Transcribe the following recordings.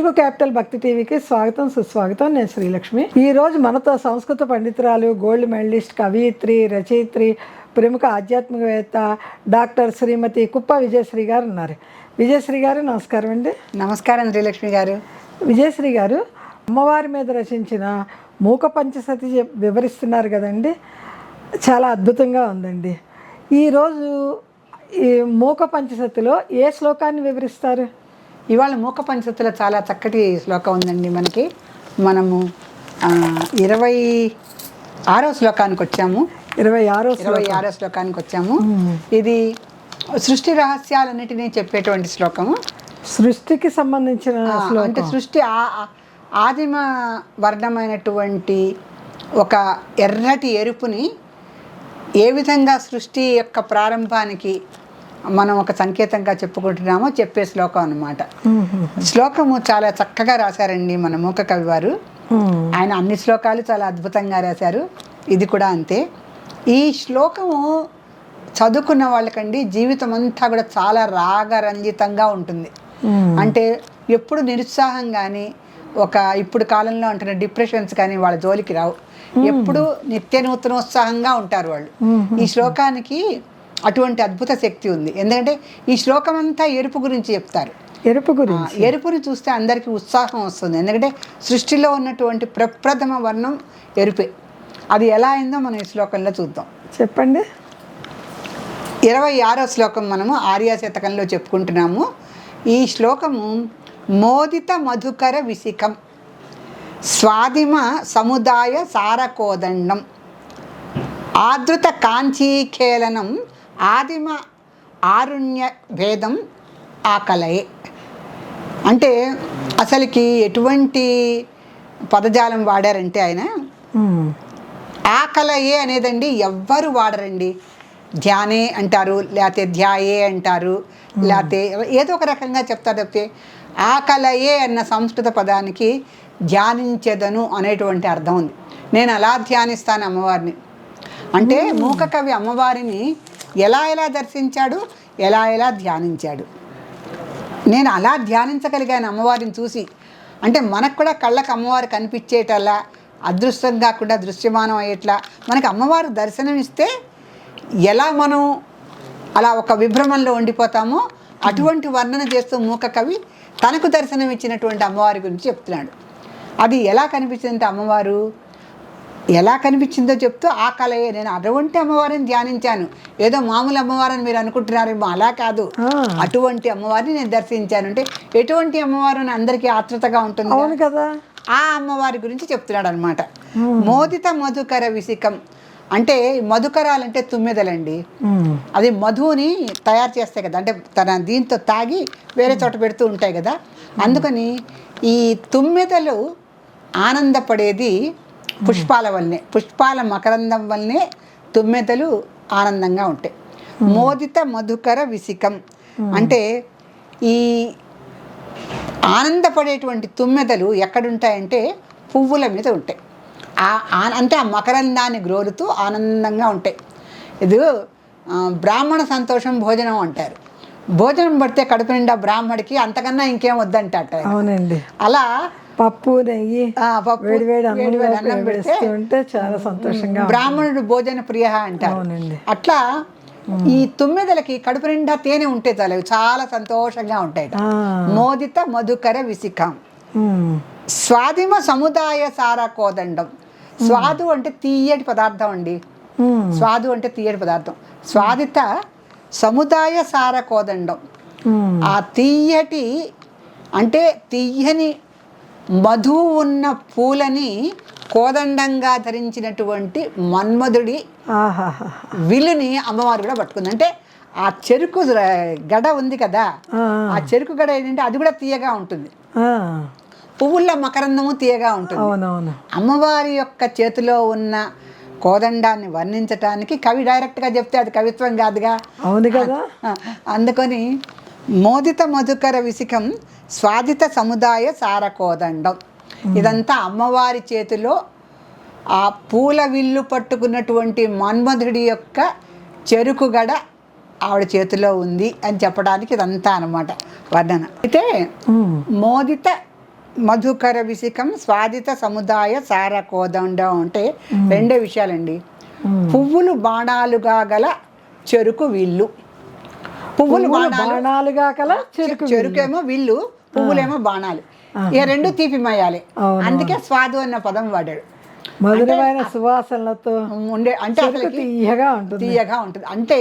Telugu capital భక్తి టీవీకి స్వాగతం సుస్వాగతం. నేను శ్రీలక్ష్మి. ఈరోజు మనతో సంస్కృత పండితురాలు, గోల్డ్ మెడలిస్ట్, కవయిత్రి, రచయిత్రి, ప్రముఖ ఆధ్యాత్మికవేత్త డాక్టర్ శ్రీమతి కుప్ప విజయశ్రీ గారు ఉన్నారు. విజయశ్రీ గారు నమస్కారం అండి. నమస్కారం శ్రీలక్ష్మి గారు. విజయశ్రీ గారు అమ్మవారి మీద రచించిన మూక పంచసతి వివరిస్తున్నారు కదండి, చాలా అద్భుతంగా ఉందండి. ఈరోజు ఈ మూక పంచసతిలో ఏ శ్లోకాన్ని వివరిస్తారు? ఇవాళ మూక పంచసతిలో చాలా చక్కటి శ్లోకం ఉందండి. మనము 26వ శ్లోకానికి వచ్చాము. 26వ శ్లోకానికి వచ్చాము. ఇది సృష్టి రహస్యాలన్నిటినీ చెప్పేటువంటి శ్లోకము. సృష్టికి సంబంధించిన అంటే సృష్టి ఆదిమ వర్ణమైనటువంటి ఒక ఎర్రటి ఎరుపుని ఏ విధంగా సృష్టి యొక్క ప్రారంభానికి మనం ఒక సంకేతంగా చెప్పుకుంటున్నామో చెప్పే శ్లోకం అన్నమాట. శ్లోకము చాలా చక్కగా రాశారండి మన మూక కవి వారు. ఆయన అన్ని శ్లోకాలు చాలా అద్భుతంగా రాశారు, ఇది కూడా అంతే. ఈ శ్లోకము చదువుకున్న వాళ్ళకండి జీవితం అంతా కూడా చాలా రాగరంజితంగా ఉంటుంది. అంటే ఎప్పుడు నిరుత్సాహం కానీ, ఇప్పుడు కాలంలో అంటున్న డిప్రెషన్స్ కానీ వాళ్ళ జోలికి రావు. ఎప్పుడు నిత్య నూతనోత్సాహంగా ఉంటారు వాళ్ళు. ఈ శ్లోకానికి అటువంటి అద్భుత శక్తి ఉంది. ఎందుకంటే ఈ శ్లోకం అంతా ఎరుపు గురించి చెప్తారు. ఎరుపుని చూస్తే అందరికీ ఉత్సాహం వస్తుంది. ఎందుకంటే సృష్టిలో ఉన్నటువంటి ప్రప్రథమ వర్ణం ఎరుపే. అది ఎలా అయిందో మనం ఈ శ్లోకంలో చూద్దాం. చెప్పండి. 26వ శ్లోకం మనము ఆర్యా శతకంలో చెప్పుకుంటున్నాము. ఈ శ్లోకము మోదిత మధుకర విసికం స్వాదిమ సముదాయ సారకోదండం ఆదృత కాంచీఖేళనం ఆదిమ ఆరుణ్య భేదం ఆకలయే. అంటే అసలుకి ఎటువంటి పదజాలం వాడారంటే ఆయన ఆకలయే అనేదండి ఎవ్వరు వాడరండి. ధ్యానే అంటారు, లేకపోతే ధ్యాయే అంటారు, లేకపోతే ఏదో ఒక రకంగా చెప్తారు తప్పితే ఆకలయే అన్న సంస్కృత పదానికి ధ్యానించెదను అనేటువంటి అర్థం ఉంది. నేను అలా ధ్యానిస్తాను అమ్మవారిని అంటే మూక కవి అమ్మవారిని ఎలా దర్శించాడు, ఎలా ధ్యానించాడు. నేను అలా ధ్యానించగలిగాను అమ్మవారిని చూసి. అంటే మనకు కూడా కళ్ళకు అమ్మవారు కనిపించేటలా, అదృష్టం కాకుండా దృశ్యమానం అయ్యేట్లా మనకు అమ్మవారు దర్శనం ఇస్తే ఎలా మనం అలా ఒక విభ్రమంలో ఉండిపోతామో అటువంటి వర్ణన చేస్తూ మూక కవి తనకు దర్శనం ఇచ్చినటువంటి అమ్మవారి గురించి చెప్తున్నాడు. అది ఎలా కనిపించిందంటే అమ్మవారు ఎలా కనిపించిందో చెప్తూ ఆ కలయే, నేను అటువంటి అమ్మవారిని ధ్యానించాను. ఏదో మామూలు అమ్మవారిని మీరు అనుకుంటున్నారేమో, అలా కాదు, అటువంటి అమ్మవారిని నేను దర్శించాను. అంటే ఎటువంటి అమ్మవారు అని అందరికీ ఆతృతగా ఉంటుంది కదా, ఆ అమ్మవారి గురించి చెప్తున్నాడు అనమాట. మోదిత మధుకర విసికం అంటే మధుకరాలంటే తుమ్మెదలండి. అది మధుని తయారు చేస్తాయి కదా, అంటే తన దీంతో తాగి వేరే చోట పెడుతూ ఉంటాయి కదా. అందుకని ఈ తుమ్మెదలు ఆనందపడేది పుష్పాల వల్లనే, పుష్పాల మకరందం వల్లనే తుమ్మెదలు ఆనందంగా ఉంటాయి. మోదిత మధుకర విసికం అంటే ఈ ఆనందపడేటువంటి తుమ్మెదలు ఎక్కడుంటాయంటే పువ్వుల మీద ఉంటాయి. అంటే ఆ మకరందాన్ని గ్రోలుతూ ఆనందంగా ఉంటాయి. ఇది బ్రాహ్మణ సంతోషం భోజనం అంటారు. భోజనం పడితే కడుపు నిండా బ్రాహ్మడికి అంతకన్నా ఇంకేం వద్దంటాట. అవునండి. అలా పప్పు నెయ్యి వేడి అన్నం పెడితే చాలా సంతోషంగా బ్రాహ్మణుడు భోజన ప్రియ అంటారు. అట్లా ఈ తుమ్మెదలకి కడుపు నిండా తేనె ఉంటే చాలు, చాలా సంతోషంగా ఉంటాయి. మోదిత మధుకర విసికం స్వాదిమ సముదాయ సార కోదండం. స్వాదు అంటే తీయటి పదార్థం అండి. స్వాదు అంటే తీయటి పదార్థం. స్వాదిత సముదాయ సార కోదండం, ఆ తీయటి అంటే తీయని మధువు ఉన్న పూలని కోదండంగా ధరించినటువంటి మన్మధుడి విలుని అమ్మవారు కూడా పట్టుకుంది. అంటే ఆ చెరుకు గడ ఉంది కదా, ఆ చెరుకు గడ ఏంటంటే అది కూడా తీయగా ఉంటుంది. పువ్వుల మకరందము తీయగా ఉంటుంది. అమ్మవారి యొక్క చేతిలో ఉన్న కోదండాన్ని వర్ణించటానికి కవి డైరెక్ట్గా చెప్తే అది కవిత్వం కాదుగా. అవును కదా. అందుకని మోదిత మధుకర విసికం స్వాదిత సముదాయ సార కోదండం, ఇదంతా అమ్మవారి చేతిలో ఆ పూల విల్లు పట్టుకున్నటువంటి మన్మధుడి యొక్క చెరుకుగడ ఆవిడ చేతిలో ఉంది అని చెప్పడానికి ఇదంతా అన్నమాట వర్ణన. అయితే మోదిత మధుకర విసికం స్వాదిత సముదాయ సార కోదండం అంటే రెండే విషయాలండి. పువ్వులు బాణాలుగా గల చెరుకు విల్లు. పువ్వులు బాణాలుగా కల చెరుకేమో విల్లు, పువ్వులేమో బాణాలు. ఈ రెండు తీపిమయ్యాలి, అందుకే స్వాదు అన్న పదం వాడాడు. మధురమైన సువాసనలతో ఉండే అంటే అసలు తీయగా ఉంటుంది. అంటే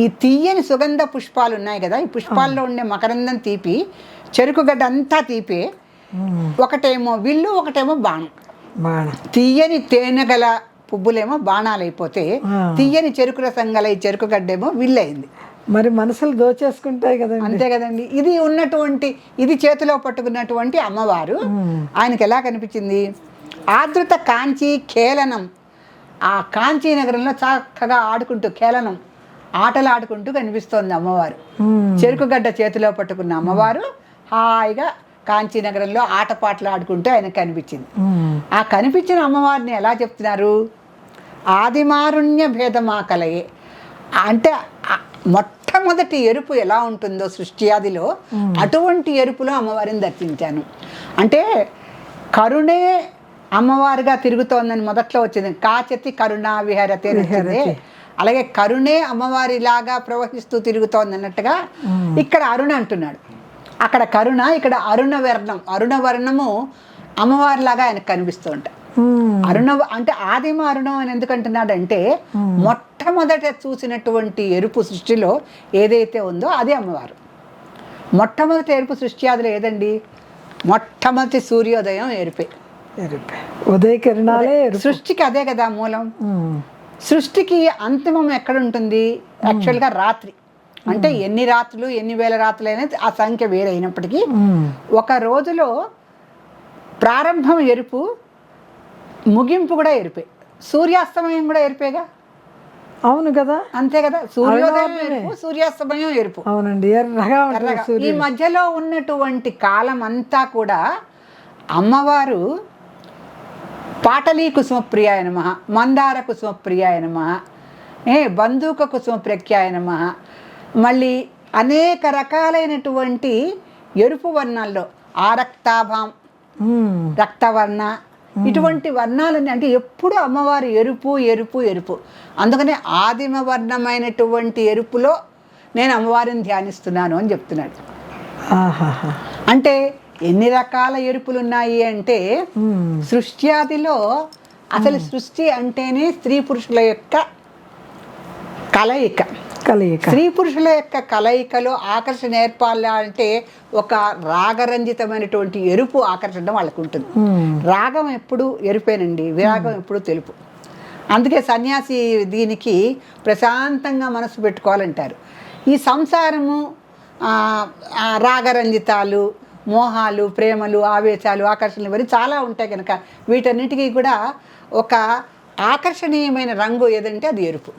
ఈ తీయని సుగంధ పుష్పాలు ఉన్నాయి కదా, ఈ పుష్పాల్లో ఉండే మకరందం తీపి, చెరుకు గడ్డ అంతా తీపే. ఒకటేమో విల్లు, ఒకటేమో బాణం. తీయని తేనె గల పువ్వులేమో బాణాలు అయిపోతే, తీయని చెరుకు రసం గల ఈ చెరుకు గడ్డేమో విల్లయింది. మరి మనసులు దోచేసుకుంటాయి కదండి. అంతే కదండి. ఇది చేతిలో పట్టుకున్నటువంటి అమ్మవారు ఆయనకి ఎలా కనిపించింది? ఆదృత కాంచీ ఖేళనం. ఆ కాంచీ నగరంలో చక్కగా ఆడుకుంటూ ఖేళనం ఆటలు ఆడుకుంటూ కనిపిస్తోంది అమ్మవారు. చెరుకుగడ్డ చేతిలో పట్టుకున్న అమ్మవారు హాయిగా కాంచీ నగరంలో ఆటపాటలు ఆడుకుంటూ ఆయనకు కనిపించింది. ఆ కనిపించిన అమ్మవారిని ఎలా చెప్తున్నారు? ఆదిమారుణ్య భేదమాకలయే. అంటే మొట్టమొదటి ఎరుపు ఎలా ఉంటుందో సృష్టి ఆదిలో, అటువంటి ఎరుపులో అమ్మవారిని దర్శించాను. అంటే కరుణే అమ్మవారుగా తిరుగుతోందని మొదట్లో వచ్చింది. కాచతి కరుణా విహరతే వచ్చింది. అలాగే కరుణే అమ్మవారిలాగా ప్రవహిస్తూ తిరుగుతోంది అన్నట్టుగా ఇక్కడ అరుణ అంటున్నాడు. అక్కడ కరుణ, ఇక్కడ అరుణ వర్ణము అమ్మవారిలాగా ఆయనకు కనిపిస్తూ ఉంటాయి. అంటే ఆదిమ అరుణం అని ఎందుకు అంటున్నాడంటే, మొట్టమొదట చూసినటువంటి ఎరుపు సృష్టిలో ఏదైతే ఉందో అదే అమ్మవారు. మొట్టమొదటి ఎరుపు సృష్టి ఆదిలో ఏదండి? మొట్టమొదటి సూర్యోదయం ఎరుపే. ఉదయ కిరణాలే సృష్టికి అదే కదా మూలం. సృష్టికి అంతిమం ఎక్కడ ఉంటుంది? యాక్చువల్గా రాత్రి. అంటే ఎన్ని రాత్రులు, ఎన్ని వేల రాత్రులు అనేది ఆ సంఖ్య వేరైనప్పటికీ, ఒక రోజులో ప్రారంభం ఎరుపు, ముగింపు కూడా ఎరుపే. సూర్యాస్తమయం కూడా ఎరుపేగా. అవును కదా, అంతే కదా. సూర్యోదయం ఎరుపు, సూర్యాస్తమయం ఎరుపు. అవునండి, ఎర్రగా. ఈ మధ్యలో ఉన్నటువంటి కాలం అంతా కూడా అమ్మవారు పాటలీ కుసుమ ప్రియాయ నమః, మందార కుసుమ ప్రియాయ నమః, బంధూక కుసుమ ప్రఖ్యాయ నమః, మళ్ళీ అనేక రకాలైనటువంటి ఎరుపు వర్ణాల్లో ఆరక్తాభాం, రక్తవర్ణ, ఇటువంటి వర్ణాలని, అంటే ఎప్పుడు అమ్మవారు ఎరుపు ఎరుపు ఎరుపు. అందుకనే ఆదిమ వర్ణమైనటువంటి ఎరుపులో నేను అమ్మవారిని ధ్యానిస్తున్నాను అని చెప్తున్నాడు. అంటే ఎన్ని రకాల ఎరుపులు ఉన్నాయి అంటే, సృష్టి ఆదిలో అసలు సృష్టి అంటేనే స్త్రీ పురుషుల యొక్క కలయిక. స్త్రీ పురుషుల యొక్క కలయికలో ఆకర్షణ ఏర్పాలంటే ఒక రాగరంజితమైనటువంటి ఎరుపు ఆకర్షణ వాళ్ళకు ఉంటుంది. రాగం ఎప్పుడు ఎరుపేనండి, విరాగం ఎప్పుడు తెలుపు. అందుకే సన్యాసి దీనికి ప్రశాంతంగా మనసు పెట్టుకోవాలంటారు. ఈ సంసారము రాగరంజితాలు, మోహాలు, ప్రేమలు, ఆవేశాలు, ఆకర్షణలు ఇవన్నీ చాలా ఉంటాయి కనుక వీటన్నిటికీ కూడా ఒక ఆకర్షణీయమైన రంగు ఏదంటే అది ఎరుపు.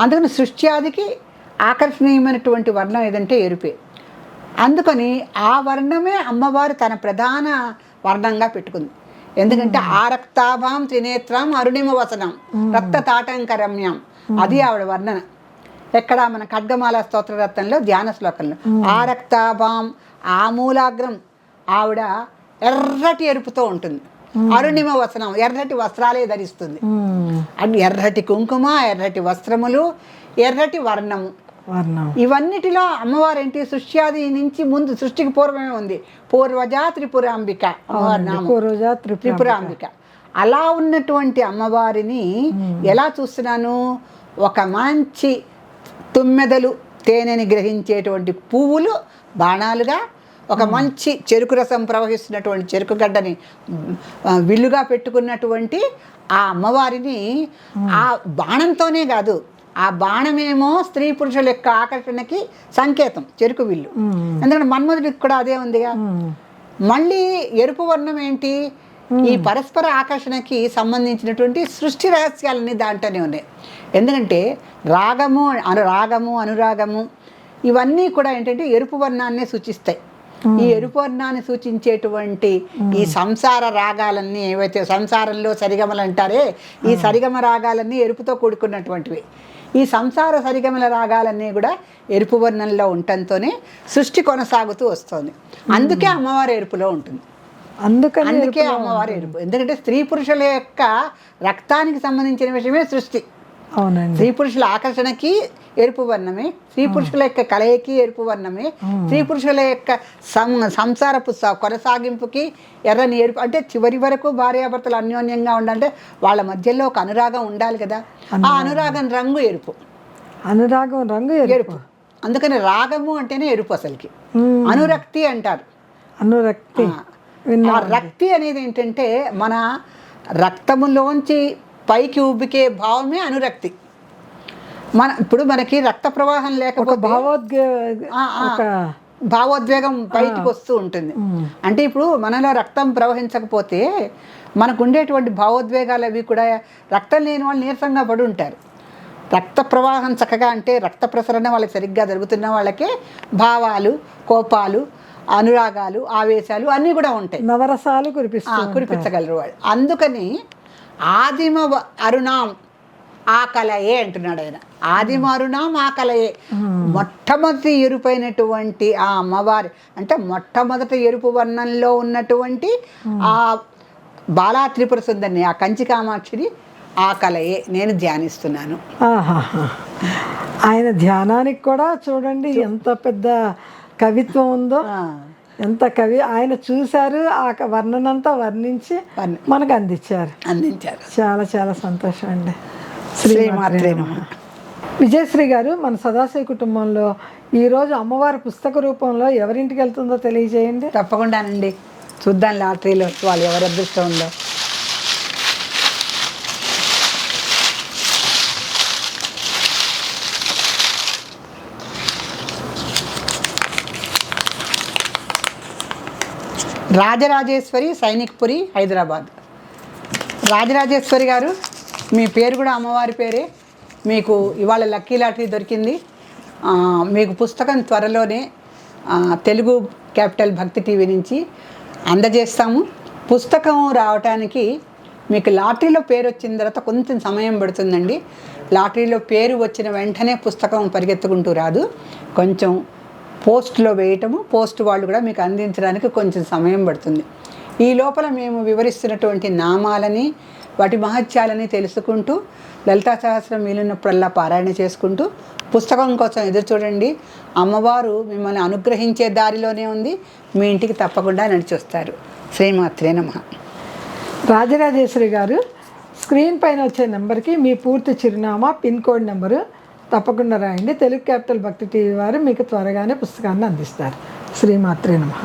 అందుకని సృష్టి ఆదికి ఆకర్షణీయమైనటువంటి వర్ణం ఏదంటే ఎరుపే. అందుకని ఆ వర్ణమే అమ్మవారు తన ప్రధాన వర్ణంగా పెట్టుకుంది. ఎందుకంటే ఆరక్తాభాం త్రినేత్రం అరుణిమ వసనం రక్త తాటంకరమ్యం, అది ఆవిడ వర్ణన. ఎక్కడ మన ఖడ్గమాల స్తోత్రరత్నంలో ధ్యాన శ్లోకంలో ఆరక్తాభాం, ఆ మూలాగ్రం ఆవిడ ఎర్రటి ఎరుపుతో ఉంటుంది. అరుణిమ వసనం, ఎర్రటి వస్త్రాలే ధరిస్తుంది. అది ఎర్రటి కుంకుమ, ఎర్రటి వస్త్రములు, ఎర్రటి వర్ణము. ఇవన్నిటిలో అమ్మవారు ఏంటి? సృష్ట్యాది నుంచి ముందు, సృష్టికి పూర్వమే ఉంది. పూర్వజా త్రిపురాంబిక అమ్మవారి నామం, త్రిపురాంబిక. అలా ఉన్నటువంటి అమ్మవారిని ఎలా చూస్తున్నాను? ఒక మంచి తుమ్మెదలు తేనెని గ్రహించేటువంటి పువ్వులు బాణాలుగా, ఒక మంచి చెరుకు రసం ప్రవహిస్తున్నటువంటి చెరుకు గడ్డని విల్లుగా పెట్టుకున్నటువంటి ఆ అమ్మవారిని ఆ బాణంతోనే కాదు, ఆ బాణమేమో స్త్రీ పురుషుల యొక్క ఆకర్షణకి సంకేతం చెరుకు విల్లు. ఎందుకంటే మన్మధుడికి కూడా అదే ఉందిగా. మళ్ళీ ఎరుపు వర్ణం ఏంటి? ఈ పరస్పర ఆకర్షణకి సంబంధించినటువంటి సృష్టి రహస్యాలన్నీ దాంట్లోనే ఉన్నాయి. ఎందుకంటే రాగము, అనురాగము ఇవన్నీ కూడా ఏంటంటే ఎరుపు వర్ణాన్నే సూచిస్తాయి. ఈ ఎరుపు వర్ణాన్ని సూచించేటువంటి ఈ సంసార రాగాలన్నీ ఏవైతే సంసారంలో సరిగమలు అంటారే, ఈ సరిగమ రాగాలన్నీ ఎరుపుతో కూడుకున్నటువంటివి. ఈ సంసార సరిగమల రాగాలన్నీ కూడా ఎరుపు వర్ణంలో ఉండటంతోనే సృష్టి కొనసాగుతూ వస్తుంది. అందుకే అమ్మవారి ఎరుపులో ఉంటుంది. అందుకే అమ్మవారి ఎరుపు. ఎందుకంటే స్త్రీ పురుషుల యొక్క రక్తానికి సంబంధించిన విషయమే సృష్టి. అవునండి. స్త్రీ పురుషుల ఆకర్షణకి ఎరుపు వర్ణమే, స్త్రీ పురుషుల యొక్క కలయికి ఎరుపు వర్ణమే, స్త్రీ పురుషుల యొక్క సంసారపు కొనసాగింపుకి ఎర్రని ఎరుపు. అంటే చివరి వరకు భార్యాభర్తలు అన్యోన్యంగా ఉండాలంటే వాళ్ళ మధ్యలో ఒక అనురాగం ఉండాలి కదా. ఆ అనురాగం రంగు ఎరుపు. అనురాగం రంగు ఎరుపు. అందుకని రాగము అంటేనే ఎరుపు అసలుకి. అనురక్తి అంటారు. అనురక్తి. ఆ రక్తి అనేది ఏంటంటే మన రక్తములోంచి పైకి ఉబ్బికే భావమే అనురక్తి. ఇప్పుడు మనకి రక్త ప్రవాహం లేకపోతే భావోద్వేగం బయటికి వస్తూ ఉంటుంది. అంటే ఇప్పుడు మనలో రక్తం ప్రవహించకపోతే మనకు ఉండేటువంటి భావోద్వేగాలు అవి కూడా, రక్తం లేని వాళ్ళు నీరసంగా పడి ఉంటారు. రక్త ప్రవాహం చక్కగా అంటే రక్త ప్రసరణ వాళ్ళకి సరిగ్గా జరుగుతున్న వాళ్ళకే భావాలు, కోపాలు, అనురాగాలు, ఆవేశాలు అన్నీ కూడా ఉంటాయి. నవరసాలు కురిపించగలరు వాళ్ళు. అందుకని ఆదిమ అరుణాం ఆకలయే అంటున్నాడు ఆయన. ఆదిమ అరుణాం ఆకలయే. మొట్టమొదటి ఎరుపైనటువంటి ఆ అమ్మవారి అంటే మొట్టమొదటి ఎరుపు వర్ణంలో ఉన్నటువంటి ఆ బాలా త్రిపుర సుందరిని, ఆ కంచి కామాక్షిని ఆకలయే నేను ధ్యానిస్తున్నాను. ఆయన ధ్యానానికి కూడా చూడండి ఎంత పెద్ద కవిత్వం ఉందో. ఎంత కవి ఆయన చూశారు, ఆ వర్ణనంతా వర్ణించి మనకు అందించారు. చాలా చాలా సంతోషం అండి. శ్రీమాత్రే నమః. విజయశ్రీ గారు, మన సదాశివ కుటుంబంలో ఈరోజు అమ్మవారి పుస్తక రూపంలో ఎవరింటికి వెళ్తుందో తెలియజేయండి. తప్పకుండానండి. చూద్దాం లాటరీలో వాళ్ళు ఎవరి అదృష్టం ఉందో. రాజరాజేశ్వరి, సైనిక్పురి, హైదరాబాద్. రాజరాజేశ్వరి గారు, మీ పేరు కూడా అమ్మవారి పేరే. మీకు ఇవాళ లక్కీ లాటరీ దొరికింది. మీకు పుస్తకం త్వరలోనే తెలుగు క్యాపిటల్ భక్తి టీవీ నుంచి అందజేస్తాము. పుస్తకం రావటానికి మీకు లాటరీలో పేరు వచ్చిన తర్వాత కొంచెం సమయం పడుతుందండి. లాటరీలో పేరు వచ్చిన వెంటనే పుస్తకం పరిగెత్తుకుంటూ రాదు. కొంచెం పోస్ట్లో వేయటము, పోస్ట్ వాళ్ళు కూడా మీకు అందించడానికి కొంచెం సమయం పడుతుంది. ఈ లోపల మేము వివరిస్తున్నటువంటి నామాలని, వాటి మహత్యాలని తెలుసుకుంటూ లలితా సహస్రం వీలున్నప్పుడల్లా పారాయణ చేసుకుంటూ పుస్తకం కోసం ఎదురు చూడండి. అమ్మవారు మిమ్మల్ని అనుగ్రహించే దారిలోనే ఉంది. మీ ఇంటికి తప్పకుండా నడిచి వస్తారు. శ్రీమాత్రే నమః. రాజరాజేశ్వరి గారు, స్క్రీన్ పైన వచ్చే నెంబర్కి మీ పూర్తి చిరునామా, పిన్ కోడ్ నెంబరు తప్పకుండా రాయండి. తెలుగు క్యాపిటల్ భక్తి టీవీ వారు మీకు త్వరగానే పుస్తకాన్ని అందిస్తారు. శ్రీమాత్రే నమః.